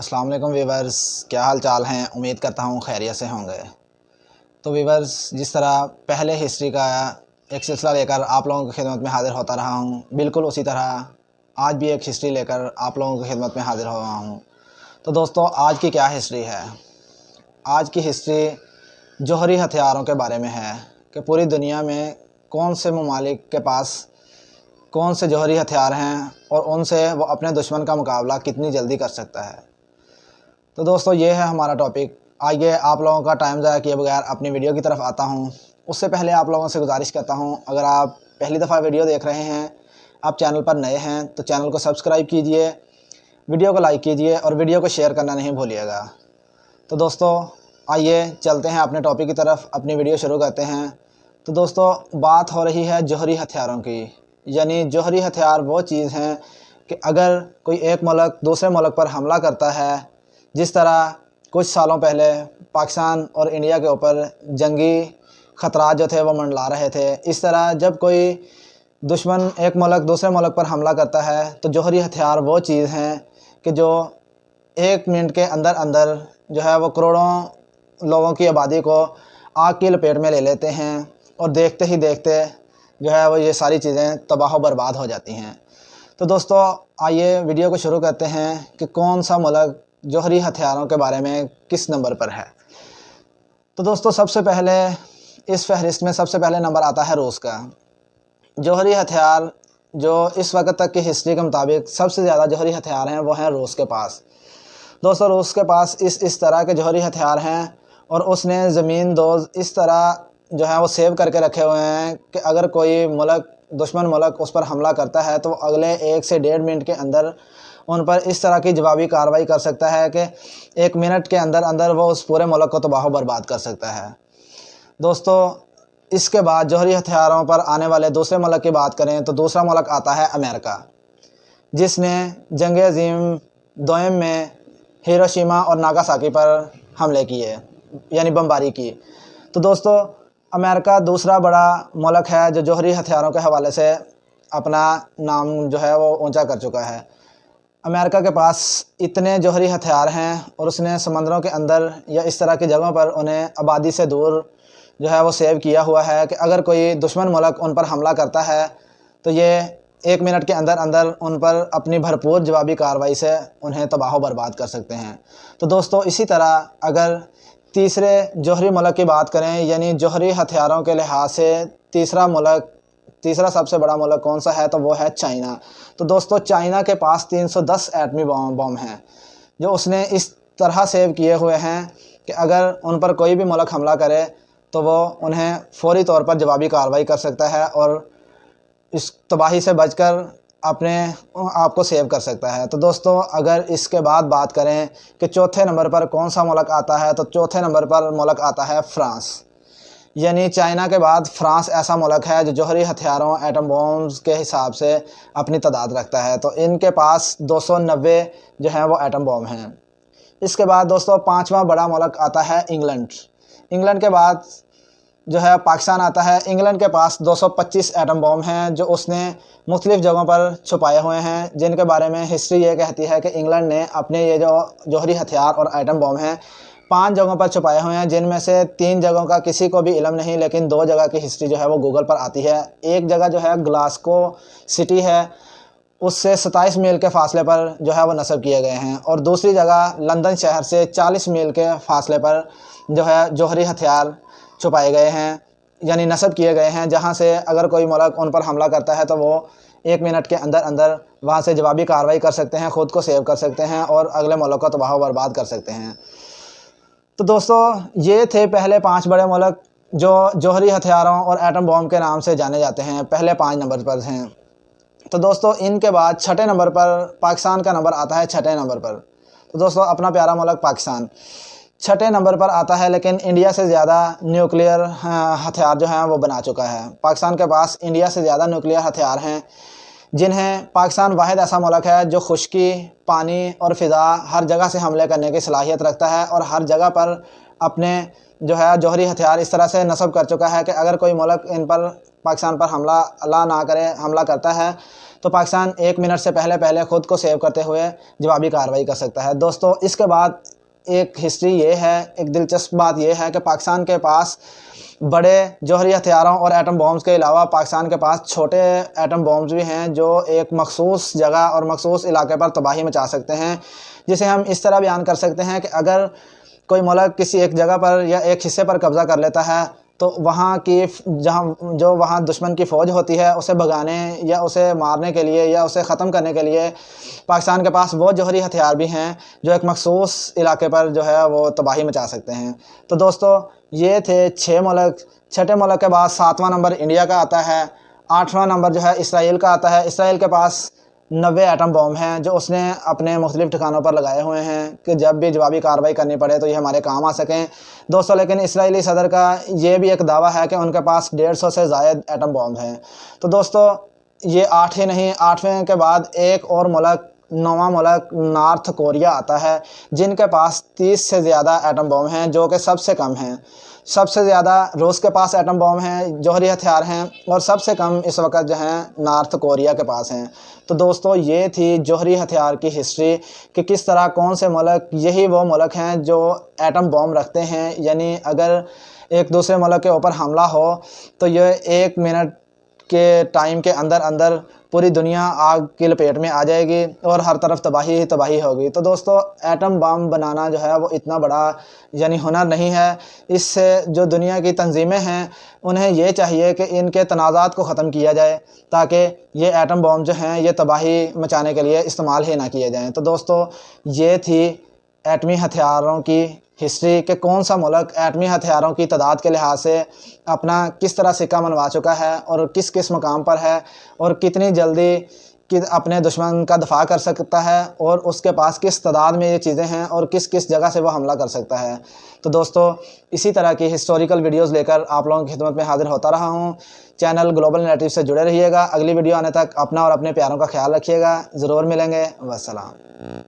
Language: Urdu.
السلام علیکم ویورز، کیا حال چال ہیں؟ امید کرتا ہوں خیریت سے ہوں گے۔ تو ویورز، جس طرح پہلے ہسٹری کا ایک سلسلہ لے کر آپ لوگوں کی خدمت میں حاضر ہوتا رہا ہوں، بالکل اسی طرح آج بھی ایک ہسٹری لے کر آپ لوگوں کی خدمت میں حاضر ہو رہا ہوں۔ تو دوستو، آج کی کیا ہسٹری ہے؟ آج کی ہسٹری جوہری ہتھیاروں کے بارے میں ہے کہ پوری دنیا میں کون سے ممالک کے پاس کون سے جوہری ہتھیار ہیں اور ان سے وہ اپنے دشمن کا مقابلہ کتنی جلدی کر سکتا ہے۔ تو دوستو، یہ ہے ہمارا ٹاپک۔ آئیے آپ لوگوں کا ٹائم ضائع کیے بغیر اپنی ویڈیو کی طرف آتا ہوں۔ اس سے پہلے آپ لوگوں سے گزارش کرتا ہوں، اگر آپ پہلی دفعہ ویڈیو دیکھ رہے ہیں، آپ چینل پر نئے ہیں تو چینل کو سبسکرائب کیجئے، ویڈیو کو لائک کیجئے اور ویڈیو کو شیئر کرنا نہیں بھولیے گا۔ تو دوستو، آئیے چلتے ہیں اپنے ٹاپک کی طرف، اپنی ویڈیو شروع کرتے ہیں۔ تو دوستو، بات ہو رہی ہے جوہری ہتھیاروں کی، یعنی جوہری ہتھیار وہ چیز ہیں کہ اگر کوئی ایک ملک دوسرے ملک پر حملہ کرتا ہے، جس طرح کچھ سالوں پہلے پاکستان اور انڈیا کے اوپر جنگی خطرات جو تھے وہ منڈلا رہے تھے، اس طرح جب کوئی دشمن ایک ملک دوسرے ملک پر حملہ کرتا ہے تو جوہری ہتھیار وہ چیز ہیں کہ جو ایک منٹ کے اندر اندر جو ہے وہ کروڑوں لوگوں کی آبادی کو آگ کی لپیٹ میں لے لیتے ہیں، اور دیکھتے ہی دیکھتے جو ہے وہ یہ ساری چیزیں تباہ و برباد ہو جاتی ہیں۔ تو دوستو، آئیے ویڈیو کو شروع کرتے ہیں کہ کون سا ملک جوہری ہتھیاروں کے بارے میں کس نمبر پر ہے۔ تو دوستو، سب سے پہلے اس فہرست میں سب سے پہلے نمبر آتا ہے روس کا۔ جوہری ہتھیار جو اس وقت تک کی ہسٹری کے مطابق سب سے زیادہ جوہری ہتھیار ہیں وہ ہیں روس کے پاس۔ دوستو، روس کے پاس اس طرح کے جوہری ہتھیار ہیں، اور اس نے زمین دوز اس طرح جو ہے وہ سیو کر کے رکھے ہوئے ہیں کہ اگر کوئی ملک دشمن ملک اس پر حملہ کرتا ہے تو اگلے 1 سے 1.5 منٹ کے اندر ان پر اس طرح کی جوابی کارروائی کر سکتا ہے کہ 1 منٹ کے اندر اندر وہ اس پورے ملک کو تباہ و برباد کر سکتا ہے۔ دوستو، اس کے بعد جوہری ہتھیاروں پر آنے والے دوسرے ملک کی بات کریں تو دوسرا ملک آتا ہے امریکہ، جس نے جنگ عظیم دوئم میں ہیروشیما اور ناگاساکی پر حملے کیے، یعنی بمباری کی۔ تو دوستو، امریکہ دوسرا بڑا ملک ہے جو جوہری ہتھیاروں کے حوالے سے اپنا نام جو ہے وہ اونچا کر چکا ہے۔ امریکہ کے پاس اتنے جوہری ہتھیار ہیں، اور اس نے سمندروں کے اندر یا اس طرح کی جگہوں پر انہیں آبادی سے دور جو ہے وہ سیو کیا ہوا ہے کہ اگر کوئی دشمن ملک ان پر حملہ کرتا ہے تو یہ 1 منٹ کے اندر اندر ان پر اپنی بھرپور جوابی کارروائی سے انہیں تباہ و برباد کر سکتے ہیں۔ تو دوستو، اسی طرح اگر تیسرے جوہری ملک کی بات کریں، یعنی جوہری ہتھیاروں کے لحاظ سے تیسرا سب سے بڑا ملک کون سا ہے تو وہ ہے چائنا۔ تو دوستو، چائنا کے پاس 310 ایٹمی بم ہیں، جو اس نے اس طرح سیو کیے ہوئے ہیں کہ اگر ان پر کوئی بھی ملک حملہ کرے تو وہ انہیں فوری طور پر جوابی کارروائی کر سکتا ہے اور اس تباہی سے بچ کر اپنے آپ کو سیو کر سکتا ہے۔ تو دوستو، اگر اس کے بعد بات کریں کہ چوتھے نمبر پر کون سا ملک آتا ہے تو چوتھے نمبر پر ملک آتا ہے فرانس، یعنی چائنا کے بعد فرانس ایسا ملک ہے جو جوہری ہتھیاروں ایٹم بومز کے حساب سے اپنی تعداد رکھتا ہے۔ تو ان کے پاس 290 جو ہیں وہ ایٹم بوم ہیں۔ اس کے بعد دوستو، پانچواں بڑا ملک آتا ہے انگلینڈ۔ انگلینڈ کے بعد جو ہے پاکستان آتا ہے۔ انگلینڈ کے پاس 225 ایٹم بوم ہیں، جو اس نے مختلف جگہوں پر چھپائے ہوئے ہیں، جن کے بارے میں ہسٹری یہ کہتی ہے کہ انگلینڈ نے اپنے یہ جو جوہری ہتھیار اور ایٹم بوم ہیں 5 جگہوں پر چھپائے ہوئے ہیں، جن میں سے 3 جگہوں کا کسی کو بھی علم نہیں، لیکن 2 جگہ کی ہسٹری جو ہے وہ گوگل پر آتی ہے۔ ایک جگہ جو ہے گلاسکو سٹی ہے، اس سے 27 میل کے فاصلے پر جو ہے وہ نصب کیے گئے ہیں، اور دوسری جگہ لندن شہر سے 40 میل کے فاصلے پر جو ہے جوہری ہتھیار چھپائے گئے ہیں، یعنی نصب کیے گئے ہیں، جہاں سے اگر کوئی ملک ان پر حملہ کرتا ہے تو وہ 1 منٹ کے اندر اندر وہاں سے جوابی کارروائی کر سکتے ہیں، خود کو سیو کر سکتے ہیں اور اگلے ملک کو تباہ و برباد کر سکتے ہیں۔ تو دوستو، یہ تھے پہلے 5 بڑے ملک جو جوہری ہتھیاروں اور ایٹم بوم کے نام سے جانے جاتے ہیں، پہلے 5 نمبر پر ہیں۔ تو دوستو، ان کے بعد چھٹے نمبر پر پاکستان کا نمبر آتا ہے، چھٹے نمبر پر۔ تو دوستو، اپنا پیارا ملک پاکستان چھٹے نمبر پر آتا ہے، لیکن انڈیا سے زیادہ نیوکلیئر ہتھیار جو ہیں وہ بنا چکا ہے۔ پاکستان کے پاس انڈیا سے زیادہ نیوکلیئر ہتھیار ہیں، جنہیں پاکستان واحد ایسا ملک ہے جو خشکی، پانی اور فضا ہر جگہ سے حملے کرنے کی صلاحیت رکھتا ہے، اور ہر جگہ پر اپنے جو ہے جوہری ہتھیار اس طرح سے نصب کر چکا ہے کہ اگر کوئی ملک ان پر پاکستان پر حملہ اللہ نہ کرے حملہ کرتا ہے تو پاکستان 1 منٹ سے پہلے خود کو سیو کرتے ہوئے جوابی کارروائی کر سکتا ہے۔ دوستو اس کے بعد ایک ہسٹری یہ ہے، ایک دلچسپ بات یہ ہے کہ پاکستان کے پاس بڑے جوہری ہتھیاروں اور ایٹم بومز کے علاوہ پاکستان کے پاس چھوٹے ایٹم بومز بھی ہیں جو ایک مخصوص جگہ اور مخصوص علاقے پر تباہی مچا سکتے ہیں، جسے ہم اس طرح بیان کر سکتے ہیں کہ اگر کوئی ملک کسی ایک جگہ پر یا ایک حصے پر قبضہ کر لیتا ہے تو وہاں کی وہاں دشمن کی فوج ہوتی ہے، اسے بھگانے یا اسے مارنے کے لیے یا اسے ختم کرنے کے لیے پاکستان کے پاس وہ جوہری ہتھیار بھی ہیں جو ایک مخصوص علاقے پر جو ہے وہ تباہی مچا سکتے ہیں۔ تو دوستو یہ تھے 6 ملک۔ چھٹے ملک کے بعد 7واں نمبر انڈیا کا آتا ہے، 8واں نمبر جو ہے اسرائیل کا آتا ہے۔ اسرائیل کے پاس 90 ایٹم بوم ہیں جو اس نے اپنے مختلف ٹھکانوں پر لگائے ہوئے ہیں کہ جب بھی جوابی کارروائی کرنی پڑے تو یہ ہمارے کام آ سکیں۔ دوستو لیکن اسرائیلی صدر کا یہ بھی ایک دعویٰ ہے کہ ان کے پاس 150 سے زائد ایٹم بوم ہیں۔ تو دوستو یہ 8 ہی نہیں، 8ویں کے بعد ایک اور ملک، 9واں ملک نارتھ کوریا آتا ہے، جن کے پاس 30 سے زیادہ ایٹم بوم ہیں جو کہ سب سے کم ہیں۔ سب سے زیادہ روس کے پاس ایٹم بوم ہیں، جوہری ہتھیار ہیں، اور سب سے کم اس وقت جو ہیں نارتھ کوریا کے پاس ہیں۔ تو دوستو یہ تھی جوہری ہتھیار کی ہسٹری کہ کس طرح کون سے ملک، یہی وہ ملک ہیں جو ایٹم بوم رکھتے ہیں، یعنی اگر ایک دوسرے ملک کے اوپر حملہ ہو تو یہ 1 منٹ کے ٹائم کے اندر پوری دنیا آگ کی لپیٹ میں آ جائے گی اور ہر طرف تباہی ہی تباہی ہوگی۔ تو دوستو ایٹم بم بنانا جو ہے وہ اتنا بڑا یعنی ہنر نہیں ہے۔ اس سے جو دنیا کی تنظیمیں ہیں انہیں یہ چاہیے کہ ان کے تنازعات کو ختم کیا جائے تاکہ یہ ایٹم بم جو ہیں یہ تباہی مچانے کے لیے استعمال ہی نہ کیے جائیں۔ تو دوستو یہ تھی ایٹمی ہتھیاروں کی ہسٹری کہ کون سا ملک ایٹمی ہتھیاروں کی تعداد کے لحاظ سے اپنا کس طرح سکہ منوا چکا ہے اور کس کس مقام پر ہے اور کتنی جلدی اپنے دشمن کا دفاع کر سکتا ہے اور اس کے پاس کس تعداد میں یہ چیزیں ہیں اور کس کس جگہ سے وہ حملہ کر سکتا ہے۔ تو دوستو اسی طرح کی ہسٹوریکل ویڈیوز لے کر آپ لوگوں کی خدمت میں حاضر ہوتا رہا ہوں۔ چینل گلوبل نیریٹو سے جڑے رہیے گا۔ اگلی ویڈیو آنے تک اپنا اور اپنے پیاروں کا خیال رکھیے گا۔ ضرور ملیں گے۔ والسلام۔